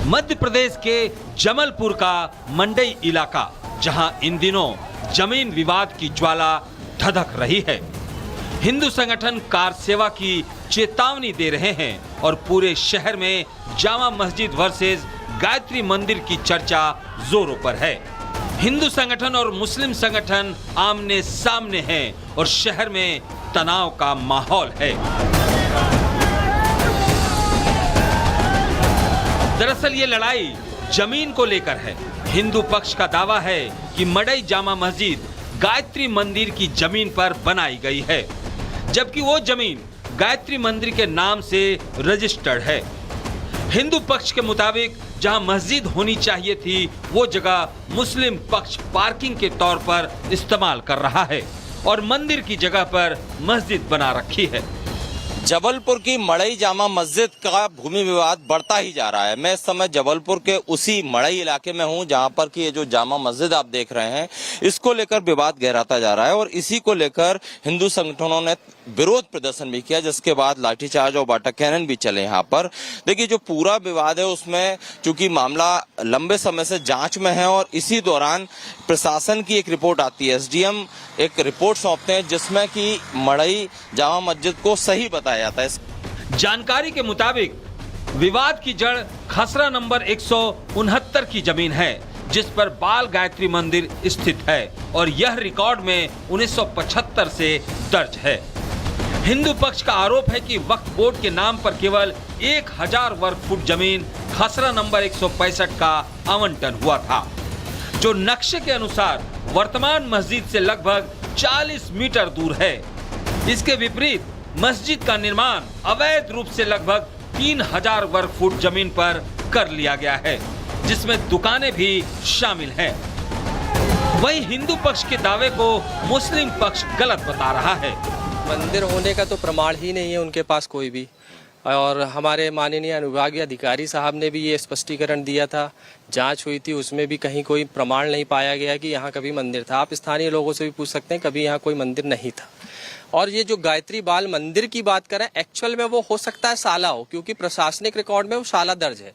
मध्य प्रदेश के जबलपुर का मंडई इलाका, जहां इन दिनों जमीन विवाद की ज्वाला धधक रही है। हिंदू संगठन कार सेवा की चेतावनी दे रहे हैं और पूरे शहर में जामा मस्जिद वर्सेस गायत्री मंदिर की चर्चा जोरों पर है। हिंदू संगठन और मुस्लिम संगठन आमने सामने हैं और शहर में तनाव का माहौल है। दरअसल ये लड़ाई जमीन को लेकर है। हिंदू पक्ष का दावा है कि मडई जामा मस्जिद गायत्री मंदिर की जमीन पर बनाई गई है, जबकि वो जमीन गायत्री मंदिर के नाम से रजिस्टर्ड है। हिंदू पक्ष के मुताबिक जहां मस्जिद होनी चाहिए थी, वो जगह मुस्लिम पक्ष पार्किंग के तौर पर इस्तेमाल कर रहा है और मंदिर की जगह पर मस्जिद बना रखी है। जबलपुर की मड़ई जामा मस्जिद का भूमि विवाद बढ़ता ही जा रहा है। मैं इस समय जबलपुर के उसी मड़ई इलाके में हूं, जहां पर कि ये जो जामा मस्जिद आप देख रहे हैं, इसको लेकर विवाद गहराता जा रहा है और इसी को लेकर हिंदू संगठनों ने विरोध प्रदर्शन भी किया, जिसके बाद लाठीचार्ज और वाटर कैनन भी चले। यहाँ पर देखिए, जो पूरा विवाद है उसमें चूंकि मामला लंबे समय से जांच में है और इसी दौरान प्रशासन की एक रिपोर्ट आती है, एसडीएम एक रिपोर्ट सौंपते हैं जिसमें कि मड़ई जामा मस्जिद को सही बताया जाता है। जानकारी के मुताबिक विवाद की जड़ खसरा नंबर 169 की जमीन है, जिस पर बाल गायत्री मंदिर स्थित है और यह रिकॉर्ड में 1975 से दर्ज है। हिंदू पक्ष का आरोप है कि वक्फ बोर्ड के नाम पर केवल 1000 वर्ग फुट जमीन खसरा नंबर 165 का आवंटन हुआ था, जो नक्शे के अनुसार वर्तमान मस्जिद से लगभग 40 मीटर दूर है। इसके विपरीत मस्जिद का निर्माण अवैध रूप से लगभग 3000 वर्ग फुट जमीन पर कर लिया गया है, जिसमें दुकानें भी शामिल हैं। वहीं हिंदू पक्ष के दावे को मुस्लिम पक्ष गलत बता रहा है। मंदिर होने का तो प्रमाण ही नहीं है उनके पास कोई भी, और हमारे माननीय अनुविभागीय अधिकारी साहब ने भी ये स्पष्टीकरण दिया था। जांच हुई थी, उसमें भी कहीं कोई प्रमाण नहीं पाया गया कि यहाँ कभी मंदिर था। आप स्थानीय लोगों से भी पूछ सकते हैं, कभी यहाँ कोई मंदिर नहीं था। और ये जो गायत्री बाल मंदिर की बात करें, एक्चुअल में वो हो सकता है शाला हो, क्योंकि प्रशासनिक रिकॉर्ड में वो शाला दर्ज है।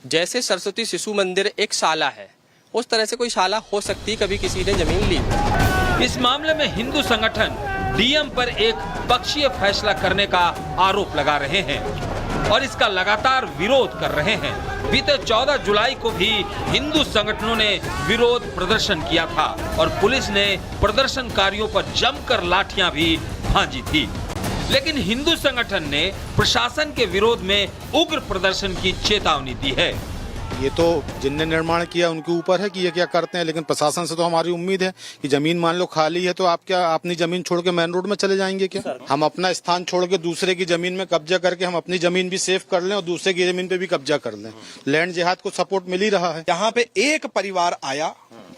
जैसे सरस्वती शिशु मंदिर एक शाला है, उस तरह से कोई शाला हो सकती, कभी किसी ने जमीन ली। इस मामले में हिंदू संगठन डीएम पर एक पक्षीय फैसला करने का आरोप लगा रहे हैं और इसका लगातार विरोध कर रहे हैं। बीते 14 जुलाई को भी हिंदू संगठनों ने विरोध प्रदर्शन किया था और पुलिस ने प्रदर्शनकारियों पर जमकर लाठियां भी भांजी थी, लेकिन हिंदू संगठन ने प्रशासन के विरोध में उग्र प्रदर्शन की चेतावनी दी है। ये तो जिनने निर्माण किया उनके ऊपर है कि ये क्या करते हैं, लेकिन प्रशासन से तो हमारी उम्मीद है कि जमीन मान लो खाली है तो आप क्या अपनी जमीन छोड़ के मेन रोड में चले जाएंगे क्या? हम अपना स्थान छोड़ के दूसरे की जमीन में कब्जा करके हम अपनी जमीन भी सेफ कर लें और दूसरे की जमीन पे भी कब्जा कर लें। लैंड जिहाद को सपोर्ट मिल ही रहा है। यहाँ पे एक परिवार आया,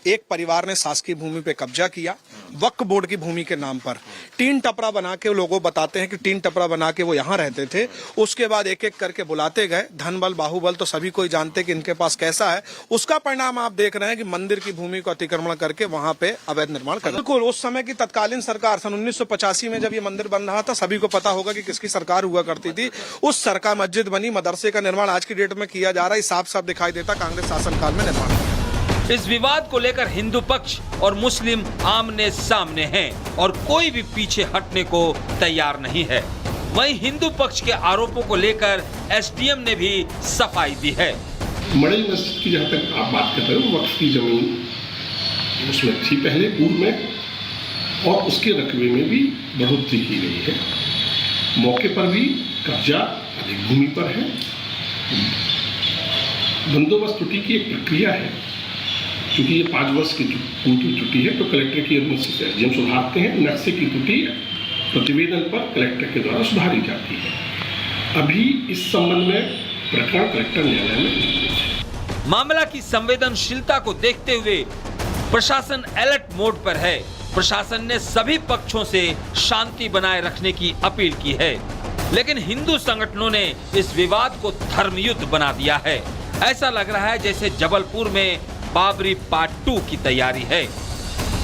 एक परिवार ने शासकीय भूमि पे कब्जा किया वक्फ बोर्ड की भूमि के नाम पर। टीन टपरा बना के लोगों बताते हैं कि टीन टपरा बना के वो यहाँ रहते थे। उसके बाद एक एक करके बुलाते गए। धन बल बाहुबल तो सभी कोई जानते कि इनके पास कैसा है। उसका परिणाम आप देख रहे हैं कि मंदिर की भूमि को अतिक्रमण करके वहाँ पे अवैध निर्माण कर। बिल्कुल उस समय की तत्कालीन सरकार सन 1985 में जब ये मंदिर बन रहा था, सभी को पता होगा कि किसकी सरकार हुआ करती थी। उस सरकार मस्जिद बनी, मदरसे का निर्माण आज की डेट में किया जा रहा है। साफ साफ दिखाई देता कांग्रेस शासनकाल में निर्माण। इस विवाद को लेकर हिंदू पक्ष और मुस्लिम आमने सामने हैं और कोई भी पीछे हटने को तैयार नहीं है। वहीं हिंदू पक्ष के आरोपों को लेकर एसडीएम ने भी सफाई दी है। मड़ई मस्जिद की जहाँ तक आप बात कर रहे हो, वक्फ की जमीन उसमें थी पहले पूर्व में, और उसके रकबे में भी बढ़ोतरी की गई है। मौके पर भी कब्जा अधिक भूमि पर है। बंदोबस्त त्रुटि की एक प्रक्रिया है, क्योंकि ये 5 वर्ष की पूरी त्रुटि है तो कलेक्टर की अनुमति से एसडीएम सुधारते हैं। नक्शे की त्रुटि प्रतिवेदन पर कलेक्टर के द्वारा सुधारी जाती है। अभी इस संबंध में प्रकरण कलेक्टर न्यायालय में है। मामला की संवेदनशीलता को देखते हुए प्रशासन अलर्ट मोड पर है। प्रशासन ने सभी पक्षों से शांति बनाए रखने की अपील की है, लेकिन हिंदू संगठनों ने इस विवाद को धर्मयुद्ध बना दिया है। ऐसा लग रहा है जैसे जबलपुर में बाबरी पार्ट 2 की तैयारी है।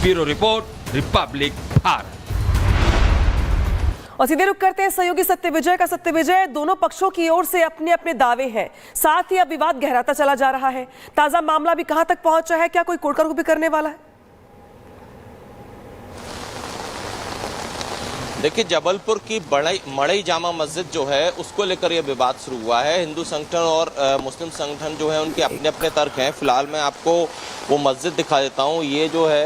Bureau report, Republic Bharat. और सीधे रुख करते हैं सहयोगी सत्यविजय का। सत्यविजय, दोनों पक्षों की ओर से अपने अपने दावे हैं, साथ ही अब विवाद गहराता चला जा रहा है। ताजा मामला भी कहां तक पहुंचा है? क्या कोई कोर्ट भी करने वाला है? देखिए, जबलपुर की मड़ई जामा मस्जिद जो है उसको लेकर यह विवाद शुरू हुआ है। हिंदू संगठन और मुस्लिम संगठन जो है उनके अपने अपने तर्क हैं। फिलहाल मैं आपको वो मस्जिद दिखा देता हूँ। ये जो है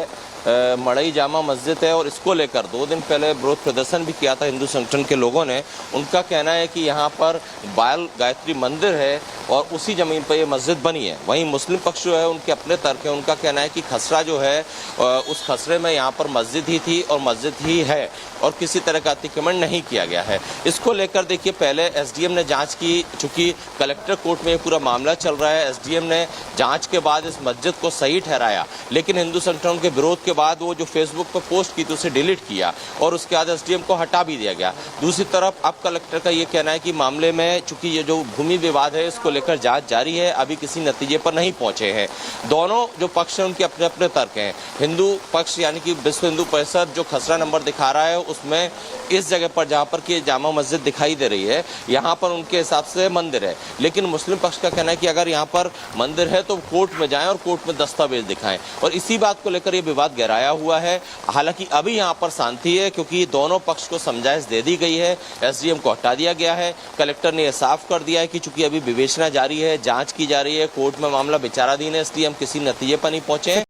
मड़ई जामा मस्जिद है और इसको लेकर 2 दिन पहले विरोध प्रदर्शन भी किया था हिंदू संगठन के लोगों ने। उनका कहना है कि यहाँ पर बाल गायत्री मंदिर है और उसी जमीन पर यह मस्जिद बनी है। वहीं मुस्लिम पक्ष जो है उनके अपने तर्क है। उनका कहना है कि खसरा जो है उस खसरे में यहाँ पर मस्जिद ही थी और मस्जिद ही है और किसी तरह का अतिक्रमण नहीं किया गया है। इसको लेकर देखिए, पहले एसडीएम ने जांच की। चूंकि कलेक्टर कोर्ट में पूरा मामला चल रहा है, एसडीएम ने जांच के बाद इस मस्जिद को सही ठहराया, लेकिन हिंदू संगठन के विरोध के बाद वो जो फेसबुक पर पोस्ट की थी उसे डिलीट किया और उसके बाद एसडीएम को हटा भी दिया गया। दूसरी तरफ अब कलेक्टर का ये कहना है कि मामले में चूंकि ये जो भूमि विवाद है इसको लेकर जांच जारी है, अभी किसी नतीजे पर नहीं पहुंचे हैं। दोनों जो पक्ष हैं उनके अपने अपने तर्क हैं। हिंदू पक्ष यानी कि विश्व हिंदू परिषद जो खसरा नंबर दिखा रहा है उसमें इस जगह पर जहां पर कि जामा मस्जिद दिखाई दे रही है यहां पर उनके हिसाब से मंदिर है, लेकिन मुस्लिम पक्ष का कहना है कि अगर यहां पर मंदिर है तो कोर्ट में जाएं और कोर्ट में दस्तावेज दिखाएं। और इसी बात को लेकर यह विवाद गहराया हुआ है। हालांकि अभी यहां पर शांति है क्योंकि दोनों पक्ष को समझाइश दे दी गई है। एसडीएम को हटा दिया गया है। कलेक्टर ने यह साफ कर दिया है कि चूंकि अभी विवेचना जारी है, जांच की जा रही है, कोर्ट में मामला विचाराधीन है, इसलिए हम किसी नतीजे पर नहीं पहुंचे हैं।